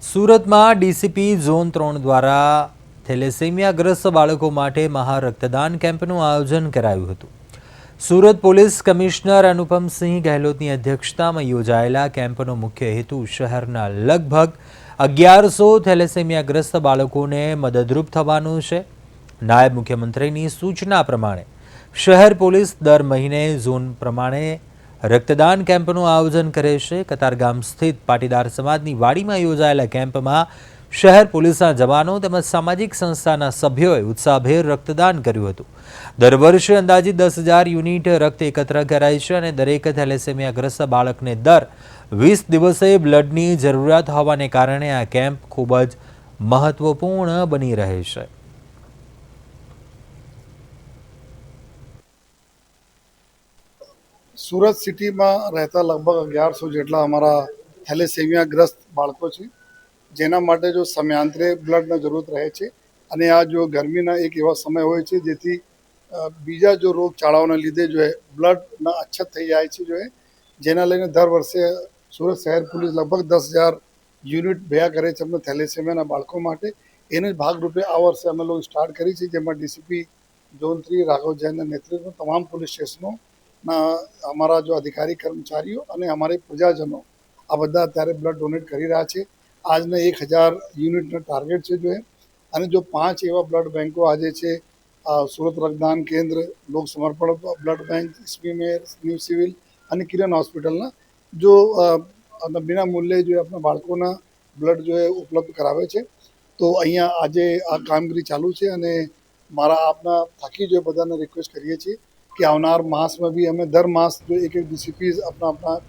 સુરતમાં DCP zone 3 દ્વારા થેલેસેમિયાગ્રસ્ત બાળકો માટે મહારક્તદાન કેમ્પનું આયોજન કરાયું હતું. સુરત પોલીસ કમિશનર અનુપમસિંહ ગહેલોતની અધ્યક્ષતામાં યોજાયેલા કેમ્પનો મુખ્ય હેતુ શહેરના લગભગ 1100 થેલેસેમિયાગ્રસ્ત બાળકોને મદદરૂપ થવાનો છે. નાયબ મુખ્યમંત્રીની સૂચના પ્રમાણે શહેર પોલીસ દર મહિને ઝોન પ્રમાણે રક્તદાન કેમ્પનું આયોજન કરે છે. કતારગામ સ્થિત પાટીદાર સમાજની વાડીમાં યોજાયેલા કેમ્પમાં શહેર પોલીસના જવાનો તેમજ સામાજિક સંસ્થાના સભ્યોએ ઉત્સાહભેર રક્તદાન કર્યું હતું. દર વર્ષે અંદાજિત 10,000 યુનિટ રક્ત એકત્ર કરાય છે અને દરેક થેલેસેમિયાગ્રસ્ત બાળકને દર 20 દિવસે બ્લડની જરૂરિયાત હોવાને કારણે આ કેમ્પ ખૂબ જ મહત્વપૂર્ણ બની રહે છે. સુરત સિટીમાં રહેતા લગભગ 1100 જેટલા અમારા થેલેસેમિયાગ્રસ્ત બાળકો છે, જેના માટે જો સમયાંતરે બ્લડની જરૂરત રહે છે. અને આ જો ગરમીના એક એવા સમય હોય છે જેથી બીજા જો રોગચાળાઓના લીધે જો બ્લડના અછત થઈ જાય છે, જેના લઈને દર વર્ષે સુરત શહેર પોલીસ લગભગ 10,000 યુનિટ ભેગા કરે છે અમને થેલેસેમિયાના બાળકો માટે. એને જ ભાગરૂપે આ વર્ષે અમે લોકો સ્ટાર્ટ કરી છે, જેમાં ડીસીપી ઝોન 3 રાઘવ જૈનના નેતૃત્વમાં તમામ પોલીસ સ્ટેશનો અમારા જો અધિકારી કર્મચારીઓ અને અમારી પ્રજાજનો આ બધા અત્યારે બ્લડ ડોનેટ કરી રહ્યા છે. આજના 1,000 યુનિટનો ટાર્ગેટ છે અને જો 5 એવા બ્લડ બેંકો આજે છે, સુરત રક્તદાન કેન્દ્ર, લોક સમર્પણ blood bank, SMIMER, new civil અને કિરણ હોસ્પિટલના જો બિના મૂલ્યે જો આપણા બાળકોના બ્લડ ઉપલબ્ધ કરાવે છે. તો અહીંયા આજે આ કામગીરી ચાલુ છે અને મારા આપના થકી બધાને રિક્વેસ્ટ કરીએ છીએ કે આવનાર માસમાં બી અમે દર માસ જો એક ડીસીપી अपना